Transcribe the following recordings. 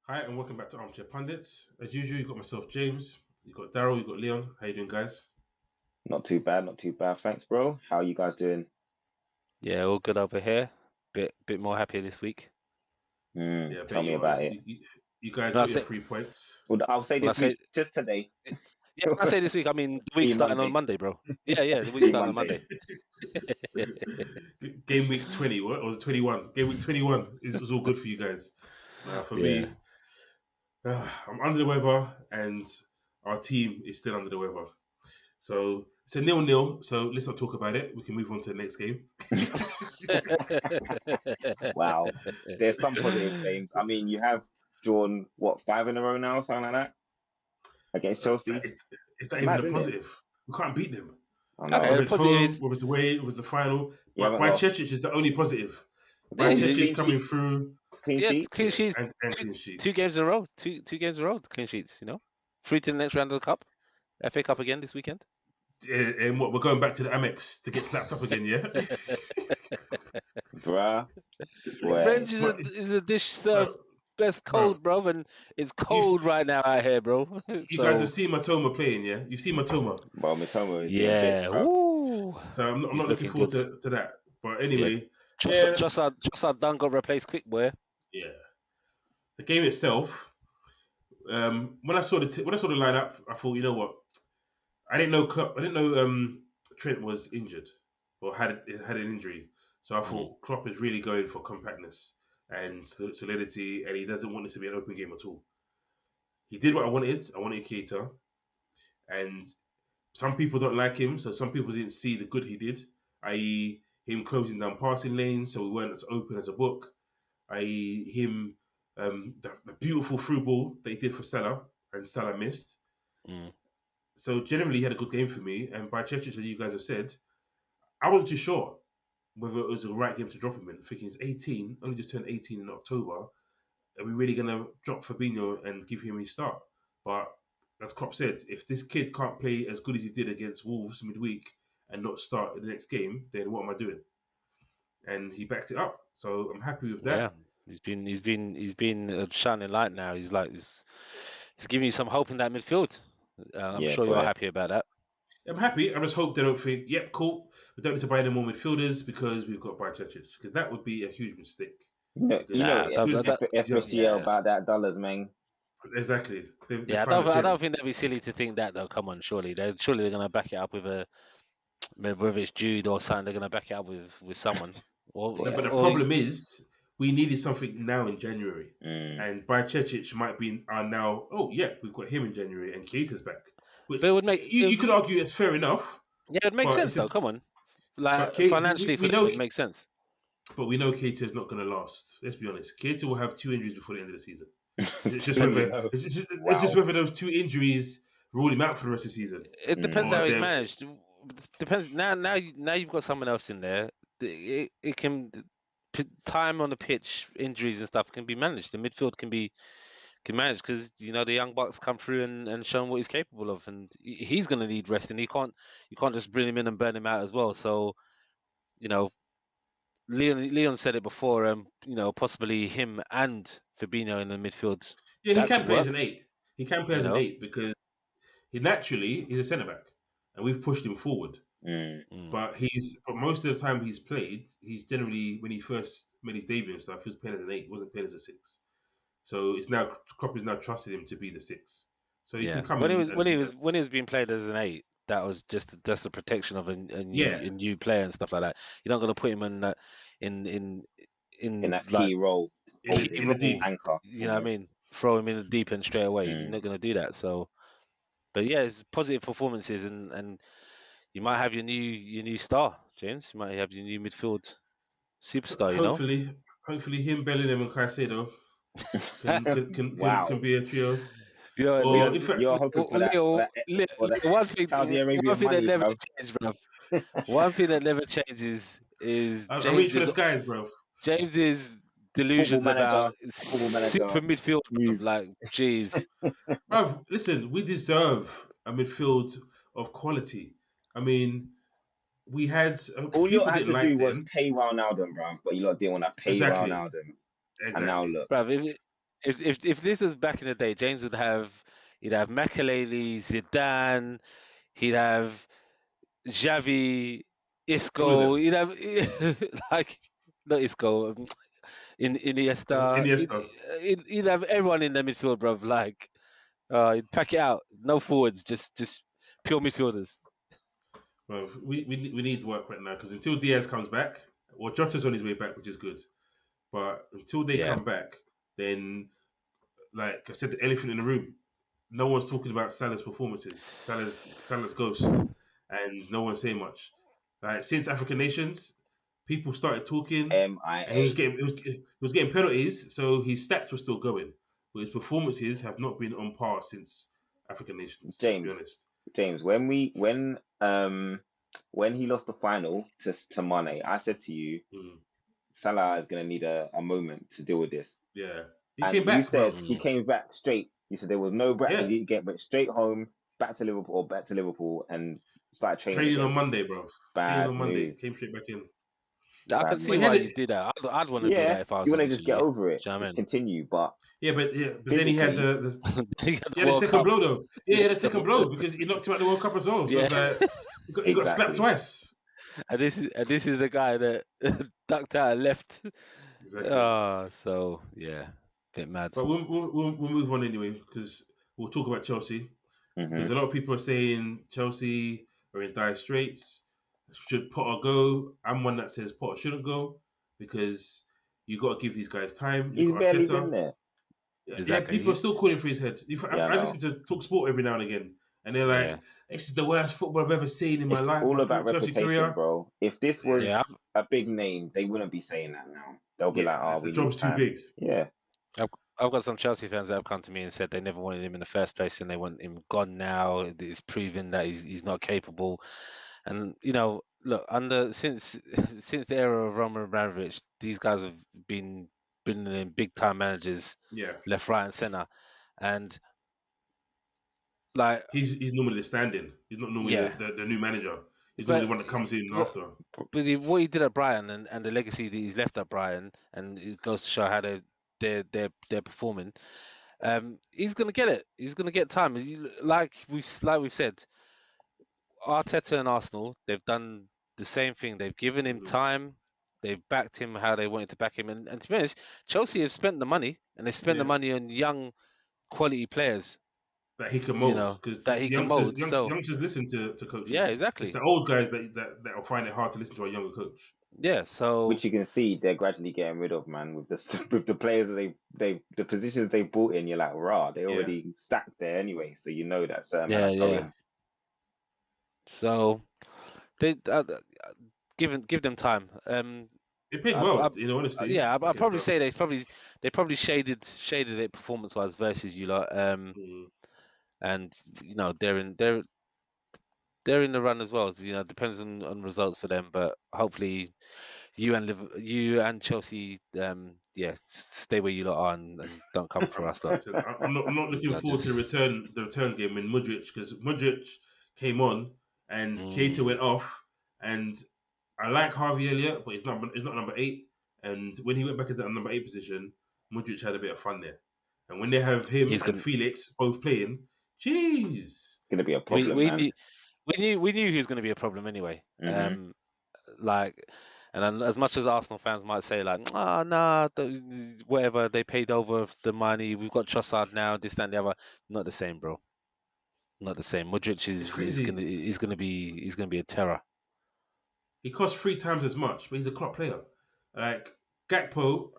Hi, and welcome back to Armchair Pundits. As usual, you've got myself, James. You've got Daryl. You've got Leon. How you doing, guys? Not too bad, not too bad. Thanks, bro. How you guys doing? Yeah, all good over here. Bit more happier this week. Yeah, I bet Tell me you are. about it. You guys When I got your say 3 points. Well, I'll say when I this say week, just today, yeah, when I say this week, I mean the week being starting on Monday, Monday, bro. Yeah, the week being starting on Monday. Monday. Game week 20, what? Or was it 21? Game week 21 was all good for you guys. For Yeah. me, I'm under the weather, and our team is still under the weather. So it's a 0-0. So let's not talk about it. We can move on to the next game. Wow. There's some positive games. I mean, you have drawn, what, five in a row now, something like that, against Chelsea? It's, it's It's not even mad, a isn't it? positive. We can't beat them. I Okay, know. Whether the it's positive home, is whether it's away, whether it's the final. You haven't By lost. Churchill is the only positive. By yeah, Churchill Clean sheet, coming through, clean yeah, sheets. clean sheets. and Two, clean sheet. two games in a row. Two games in a row. Clean sheets. Through to the next round of the cup, FA Cup again this weekend. And what we're going back to the Amex to get slapped up again, yeah. Bruh, boy. Revenge is a, but, is a dish but served best bro, cold, bro, and it's you cold right now out here, bro. you guys have So seen Matoma playing, yeah. You've seen Matoma, Bro, Mitoma is doing bits, yeah, bruv. woo, so I'm he's not looking looking forward good. to that. But Yeah, anyway, Trust, yeah, trust our, trust our done got replaced quick, boy. yeah. The game itself, when I saw the lineup, I thought, you know what? I didn't know Trent was injured or had an injury. So I Mm. thought Klopp is really going for compactness and solidity, and he doesn't want this to be an open game at all. He did what I wanted. I wanted Keita, and some people don't like him, so some people didn't see the good he did, i.e., him closing down passing lanes, so we weren't as open as a book, i.e., him the beautiful through ball that he did for Salah, and Salah missed. Mm. So generally, he had a good game for me, and by gestures that you guys have said, I wasn't too sure whether it was the right game to drop him in. Thinking he's 18, only just turned 18 in October. Are we really going to drop Fabinho and give him his start? But as Klopp said, if this kid can't play as good as he did against Wolves midweek and not start in the next game, then what am I doing? And he backed it up. So I'm happy with Yeah, that. he's been a shining light now. He's giving you some hope in that midfield. I'm Yeah, sure you're boy. happy about that. I'm happy. I just hope they don't think, yep, cool. We don't need to buy any more midfielders because we've got Bajcetic. Because that would be a huge mistake. You Because know, Nah, as good as he's young, FSGL yeah, about that dollars, man. exactly. They yeah. found a I don't gem. think that'd be silly to think that though. Come on, surely they're gonna back it up with whether it's Jude or something. They're gonna back it up with someone. Or No, but the Boy. problem is we needed something now in January, Mm. and Bajcetic might be now. Oh yeah, we've got him in January, and Keita's back, but it which would make you could argue it's fair enough, yeah, it makes but it's sense though. just Come on, but like Keita, financially we for them, know, it makes sense. but we know Keita is not going to last. Let's be honest. Keita will have 2 injuries before the end of the season. It's just Two in whether a row. it's just Wow. whether those 2 injuries rule him out for the rest of the season, It depends or how he's they're managed. Depends now you've got someone else in there. It can time on the pitch, injuries and stuff can be managed. The midfield can manage because the young bucks come through and show him what he's capable of, and he's going to need rest, and you can't just bring him in and burn him out as well. So you know, Leon said it before. Possibly him and Fabinho in the midfield yeah, he that can could play as an work. eight. He can play You as an know. eight because he's a centre back, and we've pushed him forward. Mm. Mm. But most of the time he's played, he's generally when he first made his debut and stuff, he was playing as an eight, he wasn't playing as a six. So it's now Klopp is now trusted him to be the six. So he can Yeah, come when he in was and be when he was being played as an eight, that was just a protection of yeah, a new player and stuff like that. You're not going to put him in that in in In in that like key role of key in the role. deep. anchor. You know what I mean? Throw him in the deep end straight away. You're Mm. not going to do that. So, but yeah, it's positive performances, and you might have your new star, James. You might have your new midfield superstar. Hopefully him, Bellingham and Caicedo Wow. can be a trio. You know, Or in fact, You're hoping for that for that One Saudi Arabian thing that money, never bro. changes, bro. One thing that never changes is I reach for the skies, bro. James's Football delusions manager, about football manager super midfield, bruv. moves. Like, jeez. Bruv, listen, we deserve a midfield of quality. I mean, we had All you people had didn't to like do was them. pay Ronaldo, bro. But you lot didn't want to pay Exactly, Ronaldo. And now exactly. look. Bruv, if this was back in the day, James would have he'd have Makelele, Zidane, he'd have Xavi, All of Isco, them. he'd have like not Isco, in Iniesta, Iniesta. he'd have everyone in the midfield, bruv. Like, he'd pack it out, no forwards, just pure midfielders. Well, we need work right now because until Diaz comes back, well, Jota's on his way back, which is good. But until they Yeah, come back, then like I said, the elephant in the room. No one's talking about Salah's performances, Salah's ghost, and no one's saying much. Like since African nations, people started talking, and MIA. he was getting penalties, so his stats were still going, but his performances have not been on par since African nations. Let's be James, honest. James, when he lost the final to Mane, I said to you, Mm, Salah is gonna need a moment to deal with this. yeah, he And came you back, bro. said he came back straight. You said there was no break. Yeah, He didn't get went straight home, back to Liverpool, and started training training on again. Monday, bro. Training on Bad Monday, move. came straight back in. I can Bad see But he move. had why you it. did that. I'd want to do Yeah, that if I you was want in to his just get shoes. over it, Do you know what I just mean? continue. But But then he had physically, the He got he the had a World second Cup. blow though. Yeah, Yeah, he had a second blow because he knocked him out the World Cup as well. So yeah. it's like he got slapped exactly, twice. And this is the guy that ducked out and left. Exactly. So yeah, bit mad. But we'll move on anyway because we'll talk about Chelsea hmm because a lot of people are saying Chelsea are in dire straits. Should Potter go? I'm one that says Potter shouldn't go because you got to give these guys time. Look he's at barely Arteta. been there. Yeah, Exactly. people are still calling for his head. Yeah, I I listen know. to Talk Sport every now and again, and they're Yeah. like, "This is the worst football I've ever seen in my It's life, all my about Chelsea reputation, career." bro. If this Yeah, was Yeah. a big name, they wouldn't be saying that now. They'll be yeah, like, "Oh, the we need job's too time." big. Yeah, I've got some Chelsea fans that have come to me and said they never wanted him in the first place and they want him gone now. It's proven that he's not capable. And look, under since since the era of Roman Abramovich, these guys have been in big time managers Yeah, left, right, and center. And like, he's normally the stand-in. He's not normally yeah, the new manager. He's normally but the one that comes in but, after. what he did at Brighton and the legacy that he's left at Brighton, and it goes to show how they're performing. He's gonna get it. He's gonna get time. Like we've said, Arteta and Arsenal, they've done the same thing. They've given him Mhm. time. They've backed him how they wanted to back him. And to be honest, Chelsea have spent the money and they spent the Yeah, money on young quality players, that he can mold because that he can mold. So youngsters listen to yeah, coaches. It's exactly. the old guys that'll find it hard to listen to a younger coach. Yeah. So which you can see they're gradually getting rid of, man. With the with the players that the positions they brought in, you're like, rah, they Yeah, already stacked there anyway, so you know that certain men yeah, are yeah. going. So they give them time. they played I, well. In honesty, yeah, I against probably us. say they probably shaded it performance wise versus you lot. Mm. And they're in the run as well. So, depends on results for them, but hopefully you and Chelsea, yeah, stay where you lot are and don't come for us, lot. Like I said, I'm not looking forward to Just the return game when Mudryk because Mudryk came on and Keita mm, went off, and I like Harvey Elliott, but he's not number 8. And when he went back into that number 8 position, Mudryk had a bit of fun there. And when they have him he's and gonna. Felix both playing, jeez, It's gonna be a We problem, we man. knew we knew he was going to be a problem anyway. hmm Like, and then as much as Arsenal fans might say like, nah, whatever, they paid over the money. We've got Trossard now, this that, and the other. Not the same, bro. Not the same. Modric it's is crazy. gonna be a terror. He costs 3 times as much, but he's a club player. Like Gakpo,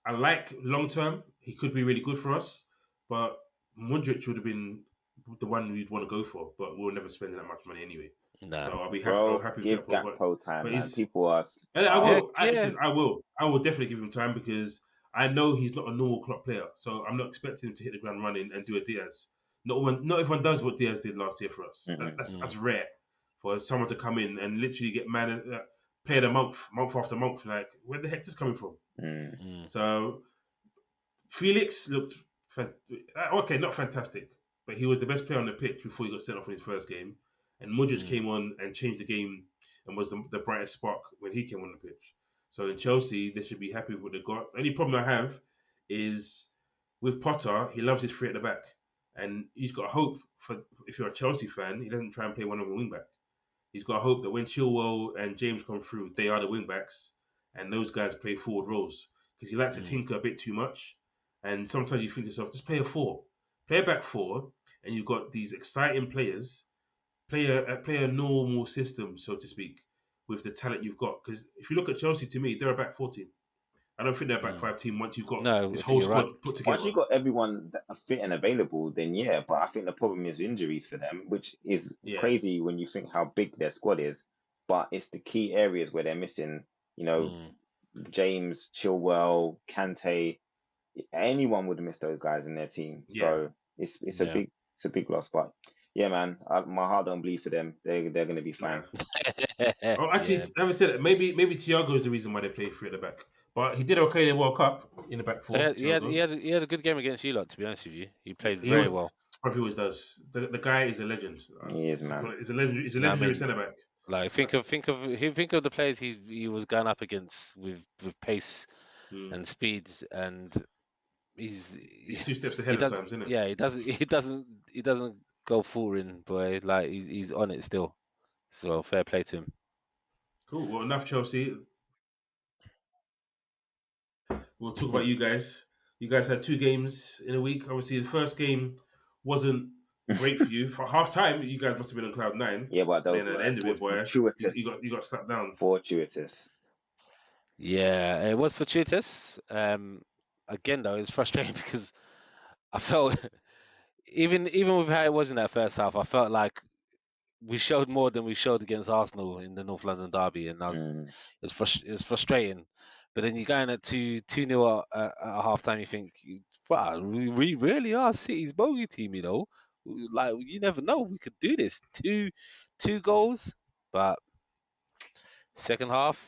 I like long term. He could be really good for us, but Modric would have been the one we'd want to go for. But we'll never spend that much money anyway. So Nah. I'll be happy. I'm Bro, happy with give Gakpo, Gakpo time, but man. he's. People are And I Yeah, will. yeah. I will definitely give him time because I know he's not a normal club player. So I'm not expecting him to hit the ground running and do a Diaz. Not everyone does what Diaz did last year for us. hmm That's Mm, rare for someone to come in and literally get player of the month after month. Like where the heck is this coming from? mm mm, So Felix looked okay, not fantastic, but he was the best player on the pitch before he got sent off in his first game. And Modric mm. came on and changed the game and was the brightest spark when he came on the pitch. So in Chelsea, they should be happy with what they got. The only problem I have is with Potter, he loves his three at the back, and he's got hope for if you're a Chelsea fan, he doesn't try and play one of the wing back. He's got hope that when Chilwell and James come through, they are the wing backs, and those guys play forward roles because he likes to tinker a bit too much. And sometimes you think to yourself, just play a four, play a back four, and you've got these exciting players. Play a normal system, so to speak, with the talent you've got. Because if you look at Chelsea, to me, they're a back four team. I don't think they're a back five team once you've got No, this I think whole you're right. squad put Once together. you got everyone that are fit and available, then yeah. But I think the problem is injuries for them, which is Yeah. crazy when you think how big their squad is. But it's the key areas where they're missing. You know, James, Chilwell, Kante, anyone would have missed those guys in their team. Yeah. So it's a big loss. But yeah, man, my heart don't bleed for them. They're gonna be fine. Oh, actually, having said that, maybe Thiago is the reason why they play three at the back. But he did okay in the World Cup in the back four. He had a good game against you lot, to be honest with you. He played He very always- well. Probably always does. The guy is a legend. He is, man. He's a legendary centre back. Like think of the players he was going up against with pace and speeds, and He's 2 steps ahead of times, isn't it? Yeah, he doesn't go falling, boy. Like he's on it still. So fair play to him. Cool. Well, enough Chelsea. We'll talk about you guys. You guys had 2 games in a week. Obviously, the first game wasn't great for you. For half time, you guys must have been on cloud 9. Yeah, but those then at were the end of it, boy, fortuitous. you got slapped down. Fortuitous. Yeah, it was fortuitous. Again though, it's frustrating because I felt even with how it was in that first half, I felt like we showed more than we showed against Arsenal in the North London derby, and it was frustrating. But then you go in at 2-0 at half time, you think, wow, we really are City's bogey team, you know. Like you never know, we could do this. Two goals, but second half,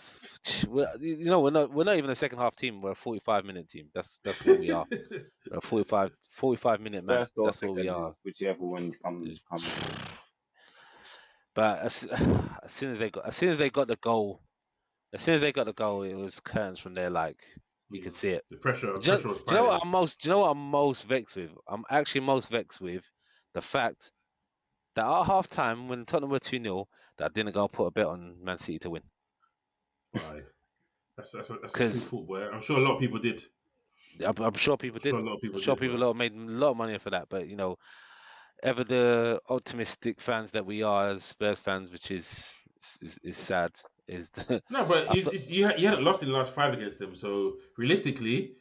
you know, we're not even a second half team. We're a 45-minute team. That's what we are. We're a 45 minute man. First or That's what we second, are. whichever one comes. But as soon as they got the goal, it was curtains from there. Like you could see it. The pressure was Do you know piling. what I'm most vexed with? I'm actually most vexed with the fact that at half time when Tottenham were 2-0, that I didn't go put a bet on Man City to win. Right. That's a true fault, boy. I'm sure a lot of people did. I'm sure people did. A lot of people I'm sure did, people made a lot of money for that. But you know, ever the optimistic fans that we are as Spurs fans, which is sad. No, but you hadn't lost in the last 5 against them. So realistically,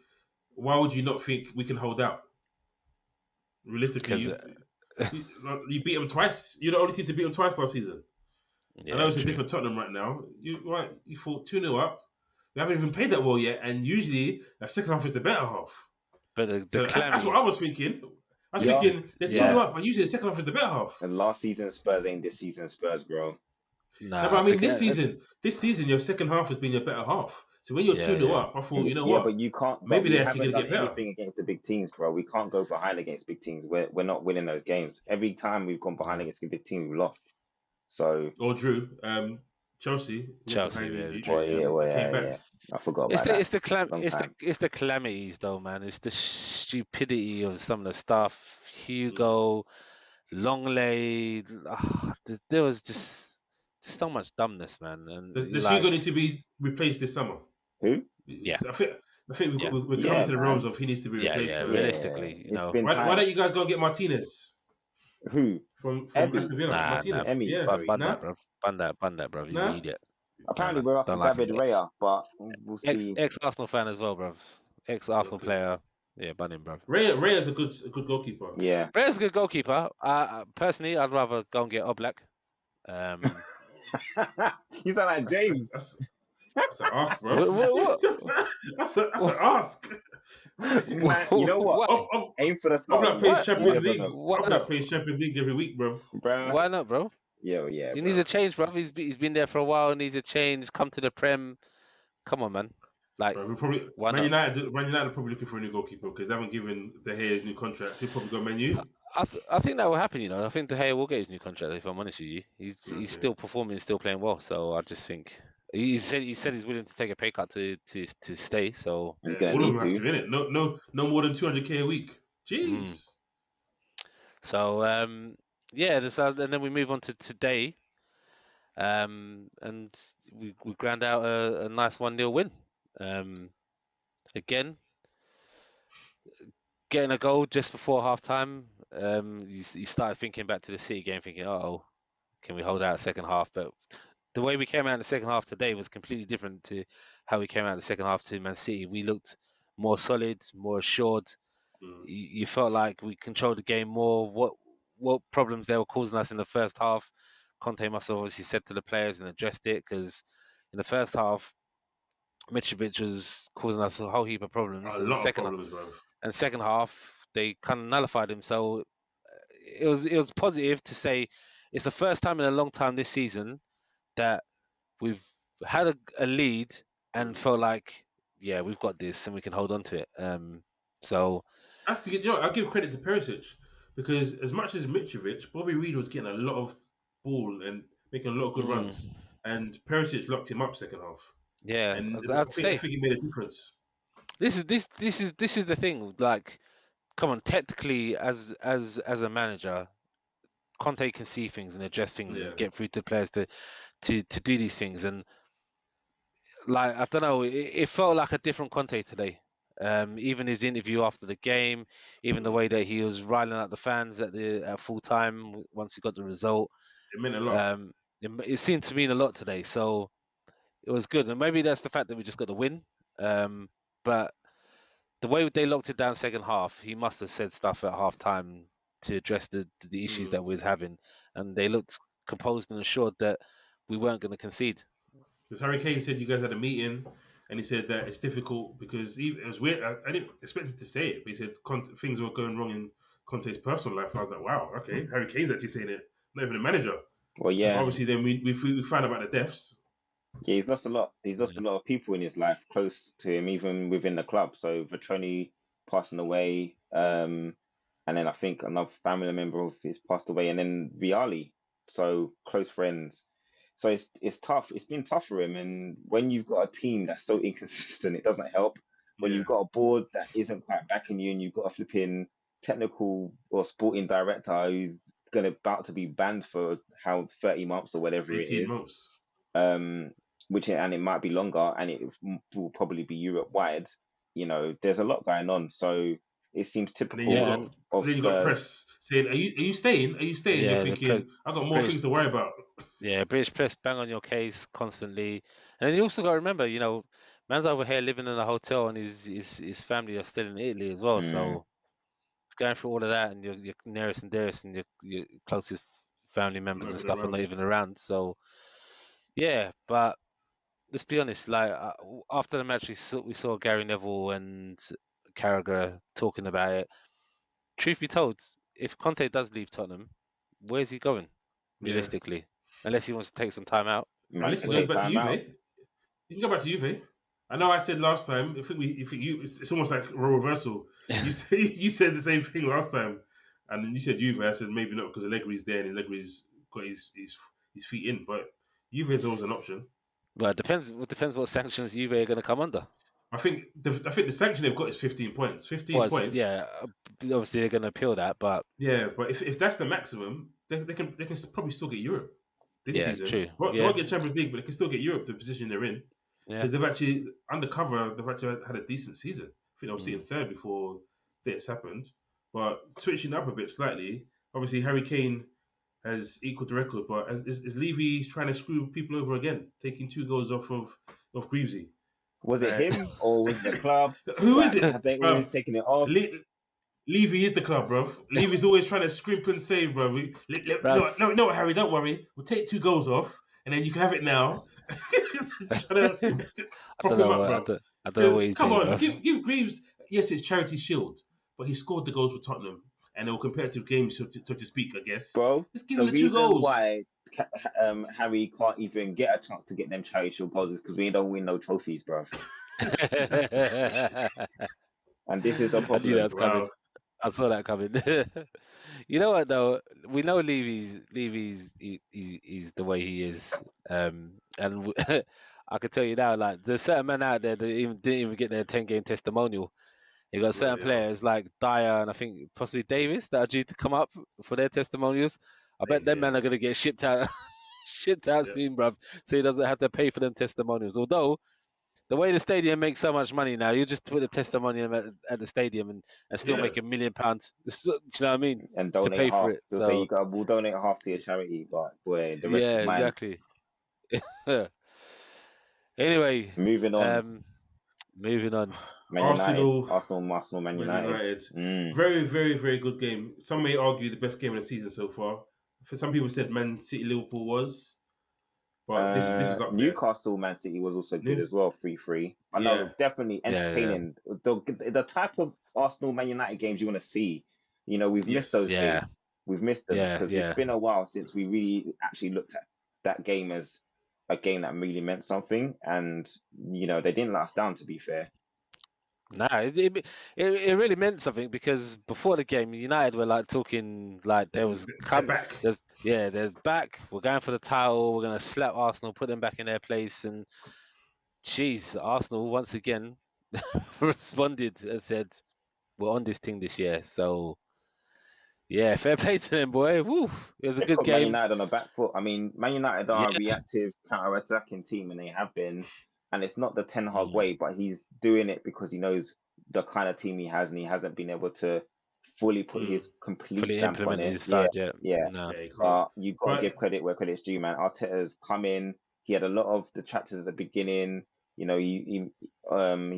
why would you not think we can hold out? Realistically, you beat them twice. You're the only team to beat them twice last season. Yeah, I know it's a different Tottenham right now. You fought 2-0 up. We haven't even played that well yet, and usually the second half is the better half. But that's what I was thinking. I was thinking they're 2-0 up, and usually the second half is the better half. And last season Spurs ain't this season Spurs, bro. Nah, no, but I mean this season your second half has been your better half. So when you're 2-0 up, I thought, you know what? Yeah, but you can't. Maybe they're actually going to get better. Anything against the big teams, bro. We can't go behind against big teams. We're not winning those games. Every time we've gone behind against a big team, we lost. So or drew. Chelsea. Yeah. I forgot about that. It's the calamities, though, man. It's the stupidity of some of the stuff. Hugo, Longley. There was just so much dumbness, man. And does Hugo need to be replaced this summer? Who? Yeah. I think we're coming to the realms of he needs to be replaced. Yeah, realistically, you know. Why don't you guys go and get Martinez? Who? From Aston Villa? Martinez. Ban that, bro. He's an idiot. Apparently, we're after David Raya, but we'll see. Ex-Arsenal fan as well, bro. Ex-Arsenal player. Yeah, ban him, bro. Raya's a good goalkeeper. Yeah. Raya's a good goalkeeper. Personally, I'd rather go and get Oblak. You sound like James. That's an ask, bro. What? That's an ask. Man, you know what? Aim for the start. Oblak plays Champions League. Oblak plays Champions League every week, bro. Why not, bro? Yeah. He needs a change, bro. He's been there for a while. Needs a change. Come to the Prem. Come on, man. Like, bro, Man United are probably looking for a new goalkeeper because they haven't given De Gea his new contract. He'll probably go Man U. I think that will happen. You know, I think De Gea will get his new contract. If I'm honest with you, he's still performing, still playing well. So I just think He said he's willing to take a pay cut to stay. So He's gonna All of need them have to, to. innit? No more than 200K a week. mm. Jeez. so yeah, and then we move on to today. And we ground out a nice 1-0 win. Again, getting a goal just before half time. You started thinking back to the City game, thinking, oh, can we hold out a second half? But the way we came out in the second half today was completely different to how we came out in the second half to Man City. We looked more solid, more assured. Mm. You felt like we controlled the game more. What problems they were causing us in the first half, Conte must have obviously said to the players and addressed it, because in the first half, Mitrovic was causing us a whole heap of problems. A lot of problems, bro. And second half, they kind of nullified him. So it was positive to say it's the first time in a long time this season that we've had a lead and Mm. felt like, yeah, we've got this and we can hold on to it. So I have to get, I'll give credit to Perisic because as much as Mitrovic, Bobby Reed was getting a lot of ball and making a lot of good mm, runs, and Perisic locked him up second half, yeah, and I'd I say think it made a difference. this is the thing. Like, come on, technically, as a manager, Conte can see things and address things Yeah, and get through to players to do these things. And like, I don't know, it felt like a different Conte today. Even his interview after the game, even the mm. way that he was riling out the fans at full time once he got the result, It meant a lot. um, it seemed to mean a lot today. So it was good, and maybe that's the fact that we just got the win. But the way they locked it down second half, he must have said stuff at half time to address the issues Mm. that we was having, and they looked composed and assured that we weren't going to concede. Because Harry Kane said you guys had a meeting, and he said that it's difficult because it was weird. I didn't expect him to say it, but he said things were going wrong in Conte's personal life. I was like, wow, okay, Harry Kane's actually saying it, not even the manager. Well, But yeah, obviously, then we found out about the deaths. yeah, he's lost a lot. He's lost a Yeah. lot of people in his life close to him, even within the club. So Vetroni passing away, and then I think another family member of his passed away, and then Viali. So close friends. So it's tough. It's been tough for him. And when you've got a team that's so inconsistent, it doesn't help. When Yeah, you've got a board that isn't quite backing you, and you've got a flipping technical or sporting director who's about to be banned for how 30 months or whatever it 18 is, months. um, and it might be longer, and it will probably be Europe wide. There's a lot going on, so it seems And then you've typical Yeah, got and of then you got Spurs. press saying, are you staying? Are you staying?" You're yeah, thinking, "I got more British, things to worry about." British press bang on your case constantly, and then you also got to remember, man's over here living in a hotel, and his family are still in Italy as well. Mm. So going through all of that, and your nearest and dearest and your closest family members Not and even stuff are not around. even around. So yeah, but let's be honest. Like, after the match, we saw Gary Neville and Carragher talking about it. Truth be told, if Conte does leave Tottenham, where's he going Yeah. realistically? Unless he wants to take some time out. You At might least need it to goes take back to time out. Juve. You can go back to Juve. I know I said last time. It's almost like a reversal. You said the same thing last time, and then you said Juve. I said maybe not because Allegri's there and Allegri's got his feet in, but Juve is always an option. But it depends what sanctions Juve are going to come under. I think the sanction they've got is 15 points. 15 Well, points. yeah, obviously they're going to appeal that, but Yeah, but if that's the maximum, they can probably still get Europe this yeah, season. true. Well, they Yeah, won't get Champions League, but they can still get Europe to the position they're in yeah. because they've actually undercover. They've actually had a decent season. I think they were Mm. sitting third before this happened. But switching up a bit slightly, obviously Harry Kane has equaled the record, but is Levy trying to screw people over again, taking 2 goals off of Greavesy? Was it Like, him or was it the club? who is Have it, they always bro? taken it off? Levy is the club, bro. Levy's always trying to scrimp and save, bro. Bruv, No, Harry, don't worry. We'll take 2 goals off, and then you can have it now. Just trying to I don't prop him know up, what bro. I don't know what Because he's come doing, on, bruv. give Greaves. Yes, it's Charity Shield, but he scored the goals for Tottenham, and they were competitive games, so to speak. I guess. Bro, Let's give the him the two reason goals. why Harry can't even get a chance to get them charity shield goals is because we don't win no trophies, bro. And this is the I knew that problem. was coming. Wow. I saw that coming. You know what though? We know Levy's he's the way he is, and I can tell you now, like there's certain men out there that didn't even get their 10-game testimonial. You got certain Bloody hell. players like Dyer and I think possibly Davis that are due to come up for their testimonials. I bet Same them here, men are man. gonna get shipped out, shipped out Yeah. soon, bruv. So he doesn't have to pay for them testimonials. Although the way the stadium makes so much money now, you just put a testimonial at the stadium and still Yeah. make £1 million. Do you know what I mean? And To donate pay for half. it. They'll say So we'll donate half to your charity, but boy, the rest yeah, is mine. exactly. Anyway, Moving on. moving on. Man United, Arsenal, Man Man United. United. Very, very, very good game. Some may argue the best game of the season so far. For some people said Man City Liverpool was, but this is up there. Newcastle Man City was also good New- as well, 3-3. I Yeah. know, definitely Yeah, yeah. entertaining. The type of Arsenal Man United games you want to see. You know, we've missed Yes. those Yeah. games. We've missed them Yeah, because yeah. it's been a while since we really actually looked at that game as a game that really meant something. And, you know, they didn't let us down, to be fair. Nah, it really meant something because before the game, United were like talking like there was They're back. there's back. We're going for the title. We're gonna slap Arsenal, put them back in their place, and jeez, Arsenal once again responded and said we're on this thing this year. So yeah, fair play to them, boy. Woo, it was a They good put Man game. United on the back foot. I mean, Man United are a Yeah. reactive, counter-attacking team, and they have been. And it's not the Ten Hag Mm. way, but he's doing it because he knows the kind of team he has, and he hasn't been able to fully put his complete Fully stamp on implement it. his side yet. Yeah. No. Yeah, you can't. But you've got to But give credit where credit's due, man. Arteta's come in. He had a lot of detractors at the beginning. You know, he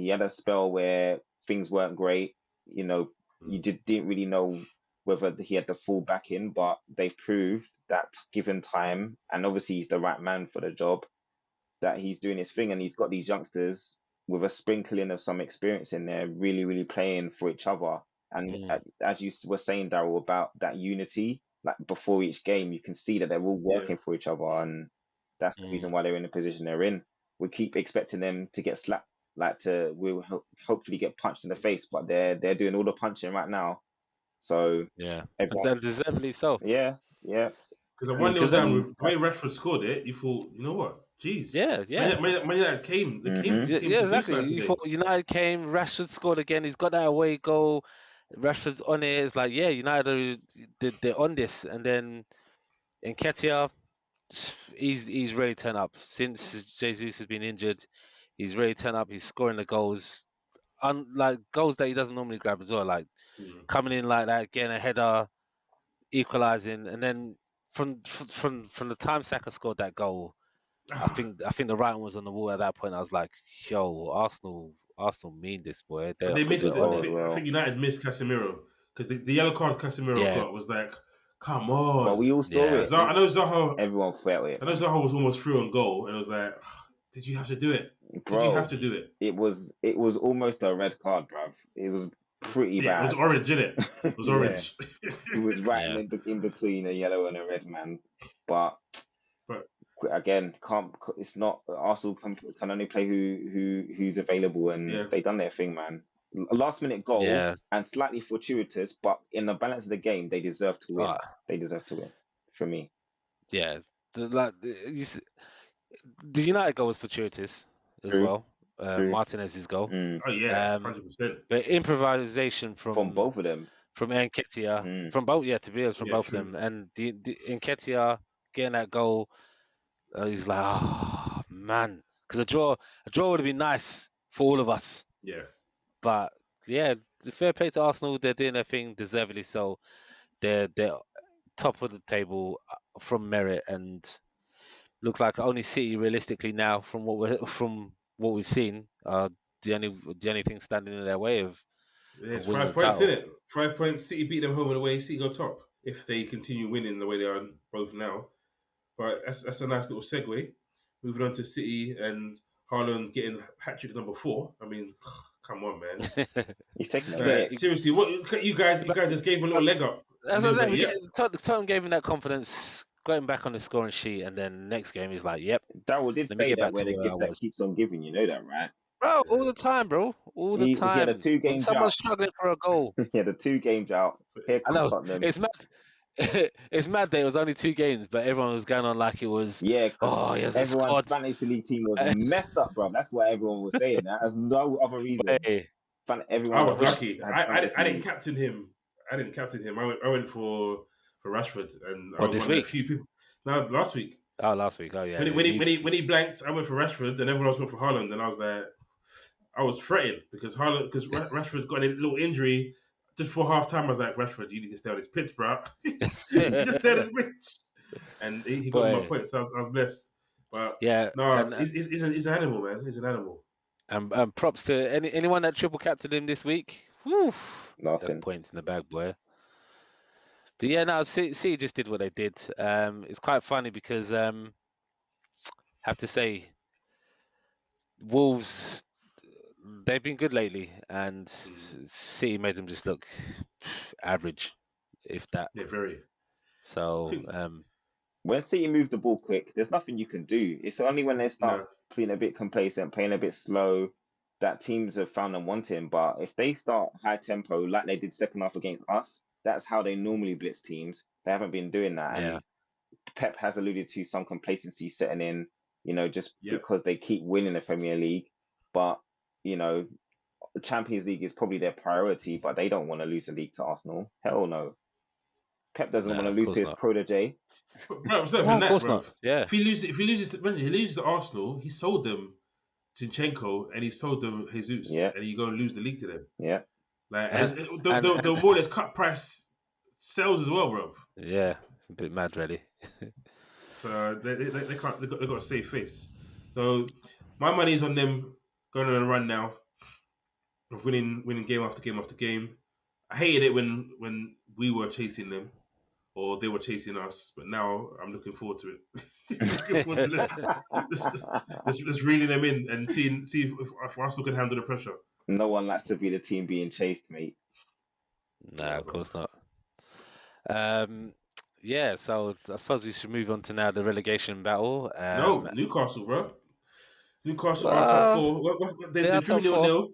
had a spell where things weren't great. You know, you didn't really know whether he had the full backing, but they've proved that given time, and obviously he's the right man for the job, that he's doing his thing, and he's got these youngsters with a sprinkling of some experience in there, really, really playing for each other. And as you were saying, Daryl, about that unity, like before each game, you can see that they're all working for each other, and that's the reason why they're in the position they're in. We keep expecting them to get slapped, we'll hopefully get punched in the face, but they're doing all the punching right now. So Yeah, everyone, and deservedly so. yeah. because a I mean, 1-0 'cause down then- with the way Rashford scored it, you thought, you know what? Jeez. Yeah. Man United came. They came Yeah, to do exactly. something You today. thought United came, Rashford scored again. He's got that away goal. Rashford's on it. It's like, yeah, United they're on this. And then Nketiah, he's really turned up since Jesus has been injured. He's really turned up. He's scoring the goals, like goals that he doesn't normally grab as well. Like coming in like that, getting a header, equalising, and then from the time Saka scored that goal. I think the writing was on the wall at that point. I was like, "Yo, Arsenal mean this, boy." But they missed it. on I think United missed Casemiro because the yellow card Casemiro got was like, come on. But we all saw it. I know Zaha. Everyone felt it. I know Zaha was almost through on goal, and it was like, did you have to do it? Did you have to do it? It was almost a red card, bruv. It was pretty bad. It was orange, didn't it? It was orange. It was right in between a yellow and a red, man. But again, it's not Arsenal can only play who's available, and they done their thing, man. A last minute goal and slightly fortuitous, but in the balance of the game, they deserve to win. They deserve to win, for me. Yeah, the United goal was fortuitous as well. Martinez's goal. Oh yeah, 100%. But improvisation from both of them, from Nketiah, from both. Yeah, to be honest, from both of them, and the Nketiah getting that goal. He's like, oh man, because a draw would have been nice for all of us. Yeah. But yeah, fair play to Arsenal. They're doing their thing, deservedly so. They're top of the table from merit, and looks like only City realistically now, from what we've seen, the only thing standing in their way of. It's 5 points, isn't it? 5 points. City beat them home and away. City go top if they continue winning the way they are both now. But that's a nice little segue. Moving on to City and Haaland getting hat-trick number 4. I mean, come on, man. He's taking it. Seriously, what you guys just gave him a little leg up. As I said, Tottenham gave him that confidence, got him back on the scoring sheet, and then next game he's like, "Yep." Darryl did say that where the gift that keeps on giving. You know that, right? Bro, all the time, bro. All the time. He had a 2 games Someone's struggling for a goal. He had a 2 games out. Here comes Tottenham. It's mad. it's mad that it was only 2 games, but everyone was going on like it was. Yeah, because Oh, he has a everyone's squad. fantasy league team was messed up, bro. That's what everyone was saying. That has no other reason. Hey, Everyone I was was lucky. had I fantasy didn't league. captain him. I went for Rashford, and I what was this one of the week? few people. No, last week Oh, last week. Oh, yeah. when he blanked, I went for Rashford, and everyone else went for Haaland, and I was like, I was fretting because Rashford got a little injury just before half time. I was like, Rashford, you need to stay on this pitch, bro. You need to stay on this pitch, and he got me my Boy, points. So I was blessed. But yeah, no, he's an animal, man. He's an animal. and props to anyone that triple captained him this week. Whew, that's Nothing. points in the bag, boy. But yeah, no, City just did what they did. It's quite funny because have to say, Wolves, they've been good lately, and City made them just look average, if that. Yeah, very. So When City move the ball quick, there's nothing you can do. It's only when they start No. playing a bit complacent, playing a bit slow, that teams have found them wanting. But if they start high tempo like they did second half against us, that's how they normally blitz teams. They haven't been doing that, yeah, and Pep has alluded to some complacency setting in, just Yep. because they keep winning the Premier League. But, the Champions League is probably their priority, but they don't want to lose the league to Arsenal. Hell no. Pep doesn't want nah, to of lose to course his not. protege. Bro, it's not No, even of that, course bro. not. Yeah, If he loses to Arsenal, he sold them Zinchenko and he sold them Jesus, Yeah, and you go and lose the league to them. yeah. Like, and, they'll more or less cut price sales as well, bro. yeah, it's a bit mad, really. So they can't. They got to save face. So my money's on them going on a run now of winning game after game after game. I hated it when we were chasing them or they were chasing us, but now I'm looking forward to it. Looking forward to just reeling them in and see if Arsenal can handle the pressure. No one likes to be the team being chased, mate. Nah, Yeah, of bro. course not. Yeah, so I suppose we should move on to now the relegation battle. No, Newcastle, bro. Newcastle are top Well, four. they They are drew top four. 0-0.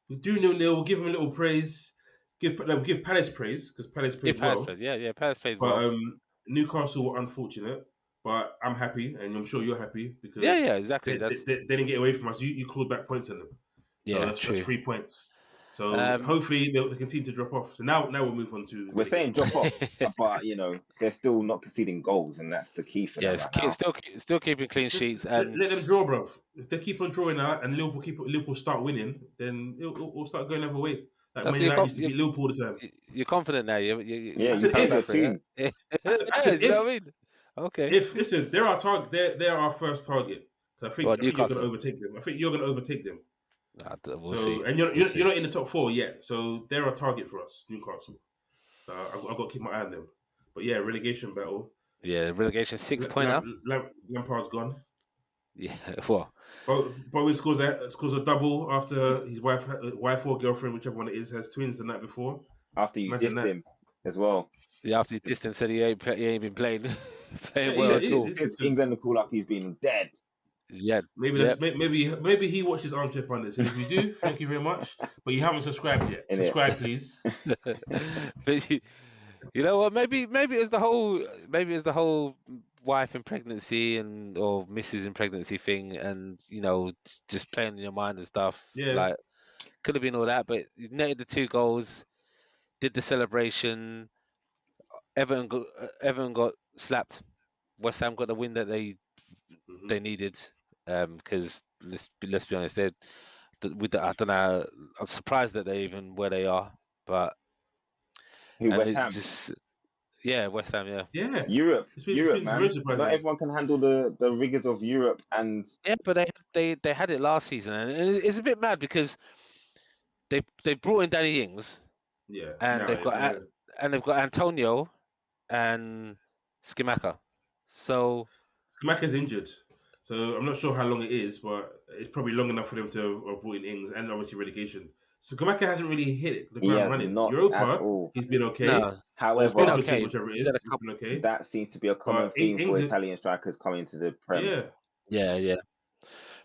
We drew 0-0. We'll give them a little praise. Give Palace praise because Palace Yeah, played Palace well. played. Yeah, Palace played But well. Newcastle were unfortunate. But I'm happy, and I'm sure you're happy Yeah, because exactly. they didn't get away from us. You clawed back points on them, so Yeah, that's true. 3 points. So Um, hopefully they continue to drop off. So now we'll move on to We're saying relegation. drop off, but they're still not conceding goals, and that's the key for them yes, right now. still keeping clean sheets, and Let them draw, bro. If they keep on drawing out and Liverpool start winning, then it'll start going the other way. Like that's Man United used to beat Liverpool all the time. you're confident now. Yeah, I you said coming paid your back for it. tune. Yeah, I said you know if what I mean? Okay. listen, they're our target. They're our first target. I think Well, you're going to Newcastle. overtake them. I think you're going to overtake them. We'll So see. and We'll see. you're not in the top four yet. So they're a target for us, Newcastle. So I've got to keep my eye on them. But yeah, relegation battle. Yeah, relegation 6-pointer. Lampard's gone. Yeah, well, Bowen scores a double after his wife or girlfriend, whichever one it is, has twins the night before. After you Imagine dissed that. him as well. yeah, after he dissed him, said he ain't been playing Yeah, well at he- all. it's- If it's- England will call up, he's been dead. Yeah, Maybe yeah. maybe he watches Armchair Pundits, and if you do, thank you very much. But you haven't subscribed yet. Innit? Subscribe, please. But you know what? Maybe it's the whole wife in pregnancy or missus in pregnancy thing, and just playing in your mind and stuff. Yeah. Like could have been all that, but he netted the 2 goals, did the celebration. Everton got slapped. West Ham got the win that they needed. Because let's be honest, I don't know. I'm surprised that they're even where they are, but West Ham? West Ham, yeah. Yeah. Europe, It's been man. very surprising. Not everyone can handle the rigors of Europe, and Yeah, but they had it last season, and it's a bit mad because they brought in Danny Ings, Yeah. and Now, they've got Antonio and Skimaka. So Skamaka's injured, so I'm not sure how long it is, but it's probably long enough for them to have brought in Ings and obviously relegation. So Skamaka hasn't really hit the he ground has running. not at Europa, all. he's been okay. no, Or However, Conference League, okay. whichever it He's had is, a couple. he's been okay. that seems to be a common theme for Italian strikers coming to the Prem. Yeah. Yeah.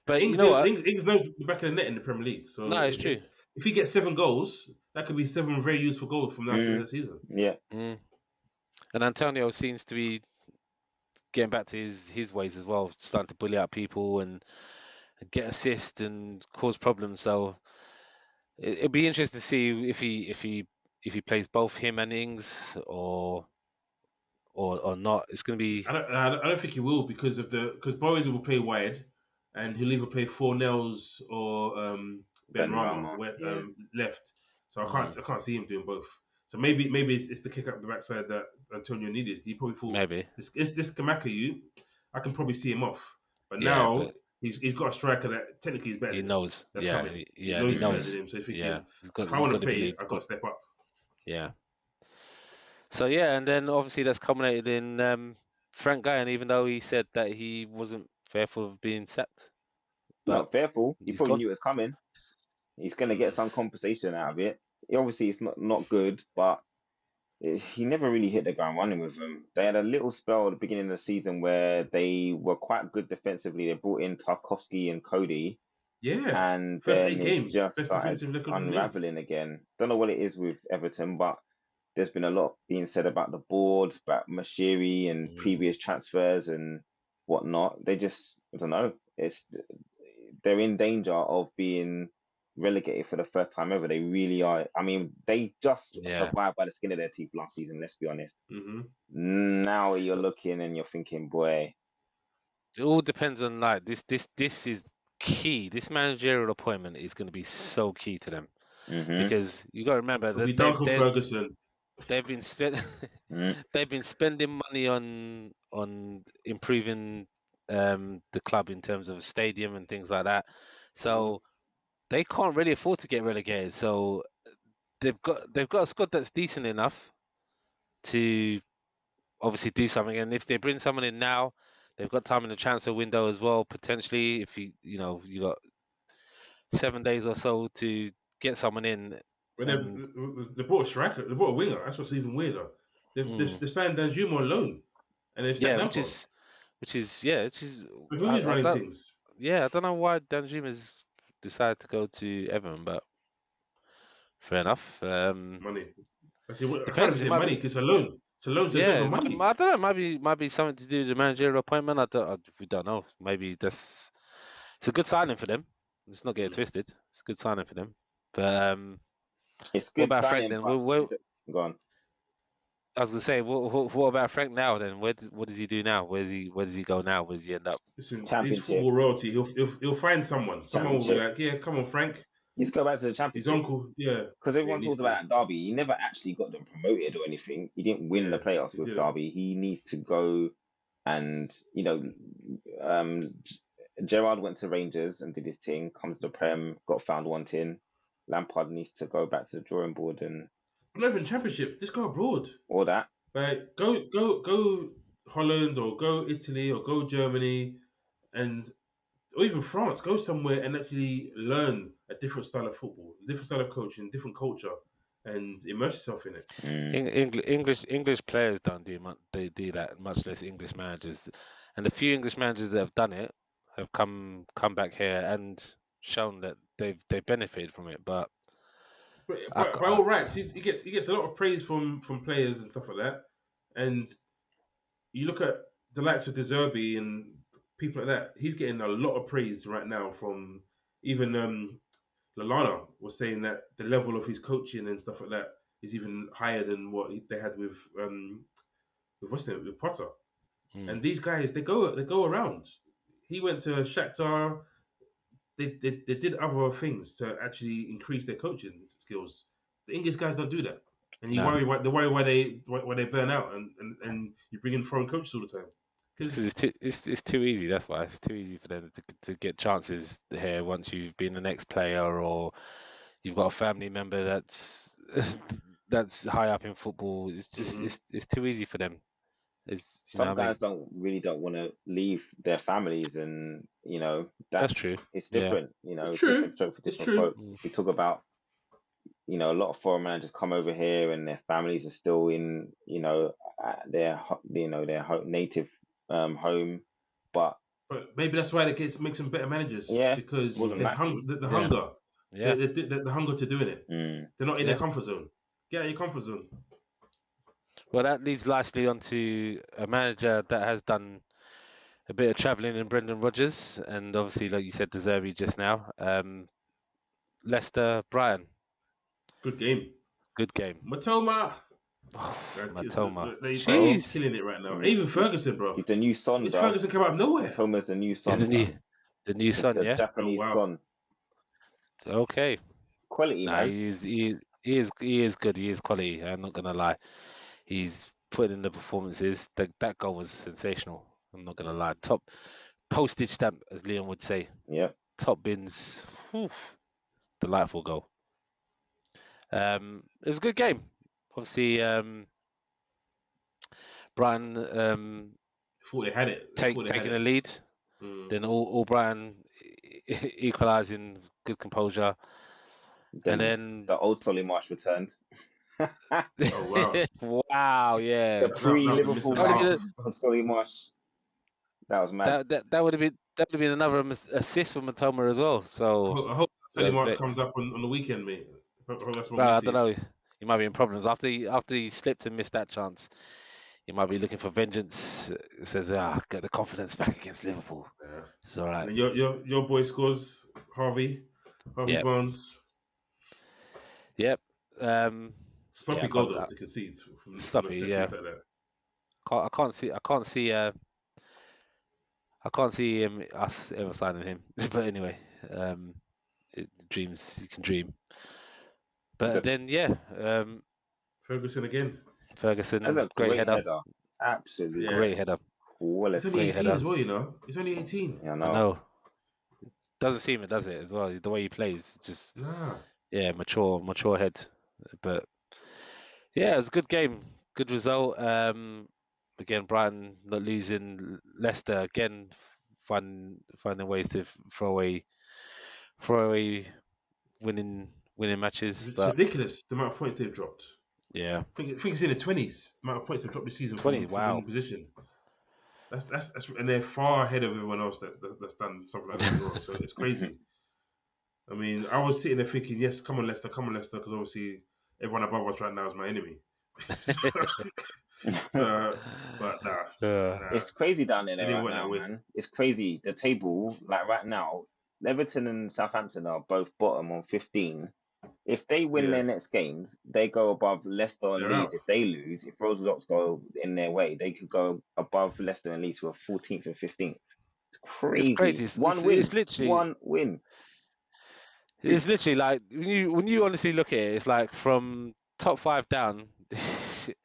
But Ings, you know what? Ings knows the back of the net in the Premier League. So No, it's true. If he gets 7 goals, that could be 7 very useful goals from now to the next season. Yeah. And Antonio seems to be getting back to his ways as well, starting to bully out people and get assists and cause problems. So it'd be interesting to see if he plays both him and Ings or not. It's going to be I don't think he will because Bowen will play wide, and he'll either play four nails or Ben Rama Yeah. left. So I can't see him doing both. So maybe it's the kick up the backside that Antonio needed. He probably thought maybe. this Kamaka I can probably see him off. But Yeah, now but he's got a striker that technically is better he than him. knows. That's Yeah, coming. He and he knows he's better knows. than him. So he's thinking, Yeah, if I he's want to got to play, believe. I've got to step up. Yeah. So yeah, and then obviously that's culminated in Frank Guyan, even though he said that he wasn't fearful of being sacked, but Not fearful. He he's probably gone. knew it was coming. He's going to get some compensation out of it. Obviously, it's not good, but he never really hit the ground running with them. They had a little spell at the beginning of the season where they were quite good defensively. They brought in Tarkovsky and Cody, Yeah. and First then 8 it games, just best started defensive record in the league. unraveling again. Don't know what it is with Everton, but there's been a lot being said about the board, about Mashiri and previous transfers and whatnot. They just, I don't know. They're in danger of being relegated for the first time ever. They really are. I mean, they just Yeah. survived by the skin of their teeth last season. Let's be honest. Mm-hmm. Now you're looking and you're thinking, boy, It all depends on like this is key. This managerial appointment is going to be so key to them because you got to remember It'll be that Duncan Ferguson. they've been they've been spending money on improving the club in terms of a stadium and things like that. So they can't really afford to get relegated. So they've got a squad that's decent enough to obviously do something. And if they bring someone in now, they've got time in the transfer window as well. Potentially, if you got 7 days or so to get someone in. But And they bought a striker. They bought a winger. That's what's even weirder. They signed Danjuma on loan, and they've sacked yeah, Lampard. which is But who is running things? yeah, I don't know why Danjuma's decided to go to Everton, but fair enough. Money. I can't Depends. It say might money be. because it's a loan. It's a loan, so it's not Yeah, even money. I don't know. Might be something to do with the managerial appointment. We don't know. Maybe it's a good signing for them. Let's not get it twisted. It's a good signing for them. But it's what good about Frank signing, then? but go on. I was gonna say, what about Frank now then? What does he do now? Where does he go now? Where does he end up? Listen, he's Championship. football royalty. He'll find someone. Someone will be like, yeah, come on, Frank. He's go back to the His championship. uncle, yeah. Because everyone talks about Derby. He never actually got them promoted or anything. He didn't win the playoffs with Derby. He needs to go and, Gerrard went to Rangers and did his thing, comes to Prem, got found wanting. Lampard needs to go back to the drawing board and not even championship, just go abroad. All that. Like go Holland or go Italy or go Germany or even France. Go somewhere and actually learn a different style of football, a different style of coaching, different culture, and immerse yourself in it. English players don't do that, much less English managers. And the few English managers that have done it have come back here and shown that they've benefited from it. But by all rights, he gets a lot of praise from players and stuff like that. And you look at the likes of De Zerbi and people like that. He's getting a lot of praise right now from even Lallana was saying that the level of his coaching and stuff like that is even higher than what they had with Potter. And these guys, they go around. He went to Shakhtar. They did other things to actually increase their coaching skills. The English guys don't do that, and you worry why they burn out, and you bring in foreign coaches all the time. Because it's too easy. That's why it's too easy for them to get chances here once you've been the next player or you've got a family member that's that's high up in football. It's just it's too easy for them. Some guys don't want to leave their families, and that's true. It's different. It's true. Different for different folks. We talk about a lot of foreign managers come over here and their families are still in their native home, but maybe that's why it makes them better managers. Yeah, because the hunger. Yeah, the hunger to doing it. Mm. They're not in their comfort zone. Get out of your comfort zone. Well, that leads nicely onto a manager that has done a bit of travelling in Brendan Rodgers, and obviously, like you said, De Zerbi just now. Leicester, Brian, Good game. good game. Matoma. Oh, Guys, Matoma. he's Jeez. killing it right now. Mm, Even Ferguson, bro. He's the new son, This bro. Ferguson came out of nowhere. Matoma's the new Is son, the new fam. the new son, The yeah? Japanese Oh, wow. son. Okay. Quality, Nah, man. he is good. He is quality. I'm not gonna lie. He's put in the performances. That goal was sensational. I'm not gonna lie. Top postage stamp, as Leon would say. Yep. Top bins. Whew, delightful goal. It was a good game. Obviously, Brighton Thought they had it. They thought they had taking the it. lead. Mm. Then all Brighton equalising, good composure, and then The old Solly Marsh returned. Oh, wow. wow, yeah, The That was a miss pre-Liverpool and a that would have been half. mark of Solly Marsh. That was mad. that would have been another assist for Matoma as well. So I hope Sally March respect. comes up on the weekend, mate. I hope that's what Bro, we I don't see. know. He might be in problems after he slipped and missed that chance. He might be looking for vengeance. It says, get the confidence back against Liverpool. Yeah. It's all right. And your boy scores, Harvey Yep. Barnes. Yep. Sloppy I goal can't, though to concede from a sloppy. set Yeah. piece like that. I can't see. I can't see us ever signing him. But anyway, dreams. You can dream. But Good. then, yeah. Ferguson again. That's Ferguson, a great great header. header. Absolutely. Yeah. Great header. He's Quality. only Great 18 header. as well, you know. He's only 18. Yeah, I I know. know. Doesn't seem it, does it? As well, the way he plays, just Nah. mature head. But yeah, it was a good game, good result. Again, Brighton not losing. Leicester again, finding ways to throw away winning matches. It's But ridiculous the amount of points they've dropped. yeah, I think it's in the 20s. The amount of points they've dropped this season 20. from Wow. winning position. That's and they're far ahead of everyone else that's done something like that as well. So it's crazy. I mean, I was sitting there thinking, yes, come on Leicester, because obviously everyone above us right now is my enemy. But nah. It's crazy down It there didn't right work now, that way. man. It's crazy. The table, like right now, Everton and Southampton are both bottom on 15. If they win Yeah. their next games, they go above Leicester and They're Leeds. out. If they lose, if Rose Rocks go in their way, they could go above Leicester and Leeds, who are 14th and 15th. It's It's crazy. crazy. One win. It's literally One win. It's literally like when you honestly look at it, it's like from top five down,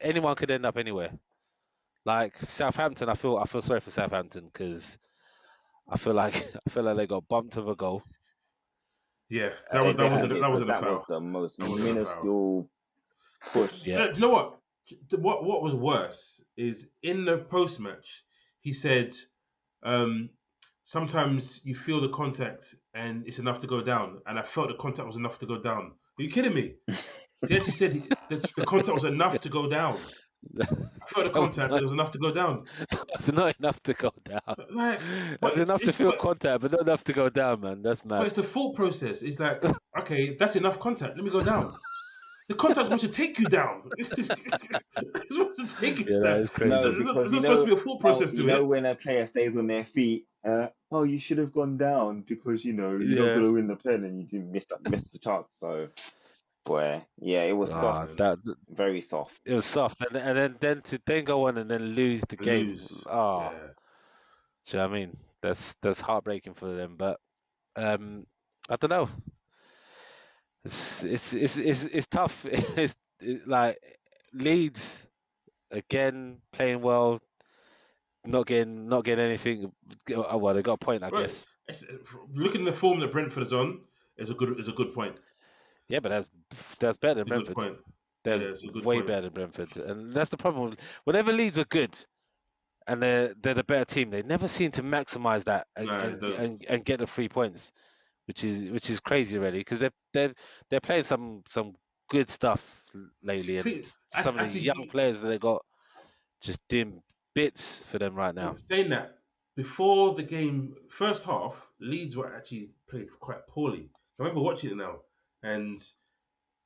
anyone could end up anywhere. Like Southampton, I feel sorry for Southampton because I feel like they got bumped of a goal. Yeah, They that wasn't did, because a that was foul. the most That wasn't a foul. minuscule push. Yeah. Do you know what? What was worse is in the post match, he said, sometimes you feel the contact and it's enough to go down, and I felt the contact was enough to go down. Are you kidding me? He actually said the contact was enough to go down. I felt the contact, but it was enough to go down. That's not enough to go down. Like, That's enough to feel contact, but not enough to go down, man. That's but mad. it's the thought process. It's like, okay, that's enough contact. Let me go down. The contact was to take you down. It's supposed to take you Yeah, that down. is crazy. No, There's because not supposed to be a thought process to it. when a player stays on their feet, oh, you should have gone down because you're not Yeah. going to win the pen and you didn't miss the chance. So, boy, yeah, it was soft, very soft. It was soft, and then to go on and then lose the game. Lose. Oh, Yeah. do you know what I mean? That's heartbreaking for them. But I don't know. It's tough. Like Leeds again playing well, not getting anything. Well, they got a point, I Right. guess. Looking at the form that Brentford is on is a good point. Yeah, but that's better than It's a good Brentford. point. That's Yeah, it's a good way point. better than Brentford, and that's the problem. Whenever Leeds are good and they're the better team, they never seem to maximise that No, they don't. and get the 3 points, which is crazy, really, because they're playing some good stuff lately, and some of the young players that they got just doing bits for them right now. Saying that, before the game, first half, Leeds were actually played quite poorly. I remember watching it now, and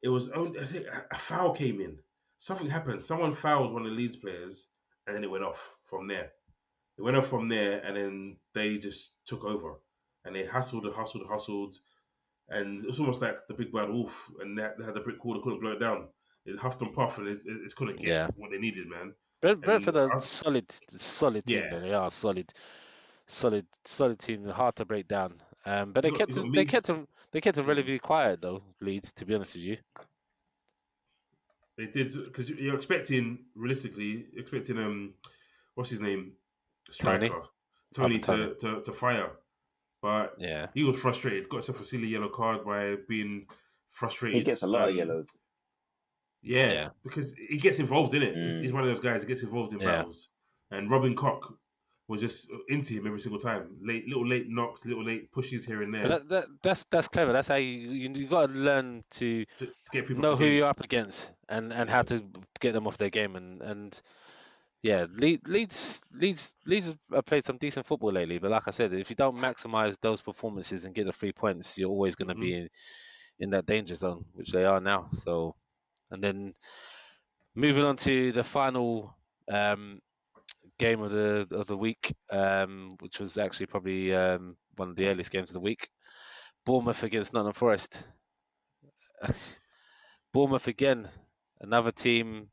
it was only, I think, a foul came in. something happened. Someone fouled one of the Leeds players, and then it went off from there. It went off from there, and then they just took over, and they hustled, and it's almost like the big bad wolf, and they had the brick wall, they couldn't blow it down. It huffed and puffed, and it couldn't get Yeah. what they needed, man. And Brentford are solid team. yeah, They are solid team. Hard to break down. But you got they me. kept them relatively quiet though. Leeds, to be honest with you. They did because you're expecting realistically, what's his name, striker Tony Tony. to fire, but Yeah. he was frustrated. Got himself a silly yellow card by being frustrated. He gets a lot of yellows. Yeah, because he gets involved in it. He's Mm. one of those guys that gets involved in battles. And Robin Koch was just into him every single time. Little late knocks, little late pushes here and there But that's clever. That's how you got to learn to to get people know off the who game. you're up against and how to get them off their game and yeah, Leeds have played some decent football lately. But like I said, if you don't maximise those performances and get the 3 points, you're always going to hmm be in that danger zone, which they are now. So, and then moving on to the final game of the week, which was actually probably one of the earliest games of the week. Bournemouth against Nottingham Forest. Bournemouth again, another team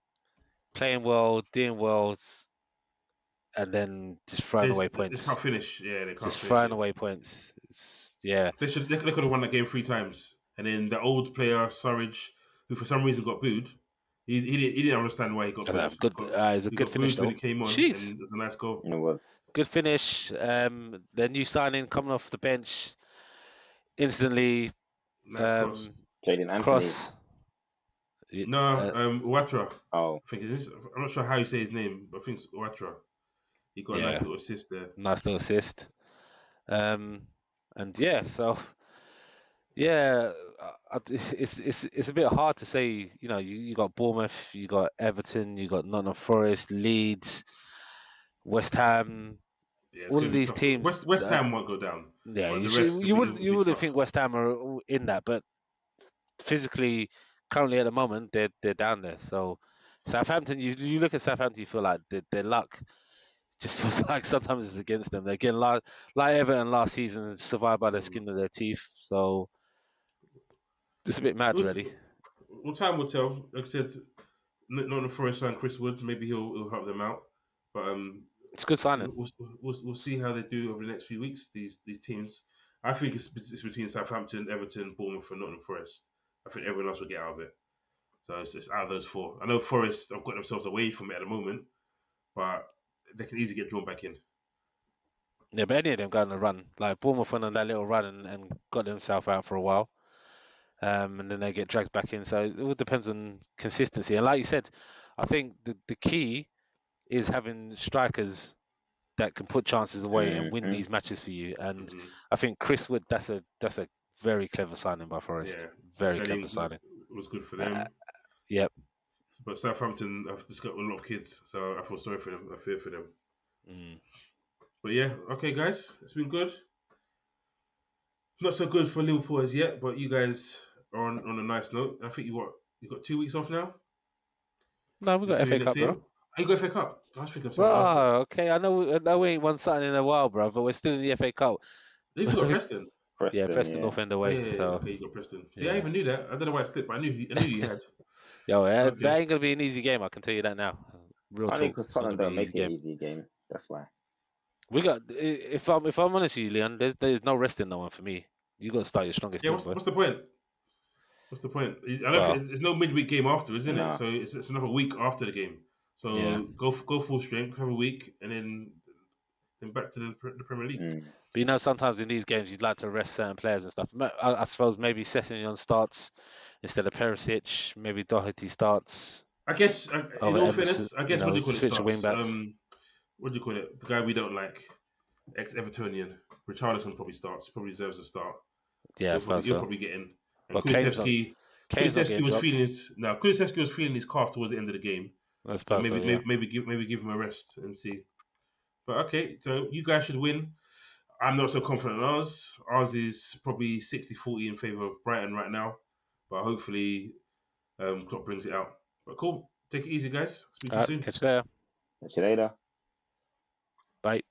playing well, doing well, and then just throwing away They points. can't finish. Yeah, they can't Just finish throwing it. away points. Yeah. They could have won that game 3 times. And then the old player Surridge, who for some reason got booed, he didn't understand why he got booed. Good. It's a He good got finish booed when though. he came on, Jeez. and it was a nice goal. It was. Good finish. The new signing coming off the bench instantly. Nice cross. Jaden Anthony. Cross. No, Ouattara. Oh, I think it is. I'm not sure how you say his name, but I think it's Ouattara. He got a nice little assist there. Nice little assist. And yeah, so yeah, it's a bit hard to say. You know, you got Bournemouth, you got Everton, you got Nottingham Forest, Leeds, West Ham. Yeah, it's All gonna of be these tough. teams. West Ham won't go down, Yeah, but you the should. rest You will would. You be wouldn't tough. think West Ham are in that, but physically, currently at the moment, they're down there. So Southampton, you look at Southampton, you feel like their luck just feels like sometimes it's against them. Again, like Everton last season, survived by the Mm. skin of their teeth. So it's a bit mad, really. Well, time will tell. Like I said, Nottingham Forest signed Chris Wood. Maybe he'll help them out. But It's a good signing. we'll see how they do over the next few weeks. These teams. I think it's between Southampton, Everton, Bournemouth, and Nottingham Forest. I think everyone else will get out of it. So it's out of those four. I know Forest have got themselves away from it at the moment, but they can easily get drawn back in. Yeah, but any of them going on a run. Like Bournemouth went on that little run and got themselves out for a while. And then they get dragged back in. So it all depends on consistency. And like you said, I think the key is having strikers that can put chances away and win these matches for you. And I think Chris Wood, that's a very clever signing by Forest. Yeah, Very Danny clever signing. was good for them. Yep. But Southampton have just got a lot of kids, so I feel sorry for them. I fear for them. But yeah, okay, guys, it's been good. Not so good for Liverpool as yet, but you guys are on a nice note. I think you got 2 weeks off now. No, we got FA Cup, bro. Oh, you got FA Cup? I was thinking of something else. Oh, okay. I know we ain't won something in a while, bro, but we're still in the FA Cup. You've got Preston. Yeah, Preston North End away. Yeah, so okay, you got Preston. See, I even knew that. I don't know why it slipped, but I knew you had. Yo, Okay. that ain't gonna be an easy game. I can tell you that now. Real talk. only because It's not Tottenham gonna be don't an make it easy an easy game. That's why. We got. If I'm honest with you, Leon, there's no resting no one for me. You got to start your strongest Yeah, team, boy. what's the point? What's the point? I don't think there's no midweek game after, isn't it? So it's another week after the game. So go full strength, have a week, and then back to the Premier League. But you know, sometimes in these games, you'd like to rest certain players and stuff. I suppose maybe Sessegnon starts instead of Perisic. Maybe Doherty starts. I guess, in all fairness, I guess what do you call it? Switch wing backs. What do you call it? The guy we don't like, ex-Evertonian, Richarlison probably starts. Probably deserves a start. Yeah, I suppose so. He'll probably get in. And Well, Kulusevski was feeling his calf towards the end of the game. So maybe give him a rest and see. But okay, so you guys should win. I'm not so confident in ours. Ours is probably 60-40 in favour of Brighton right now. But hopefully Klopp brings it out. But cool. Take it easy, guys. Speak to you soon. Catch you there. Catch you later. Bye.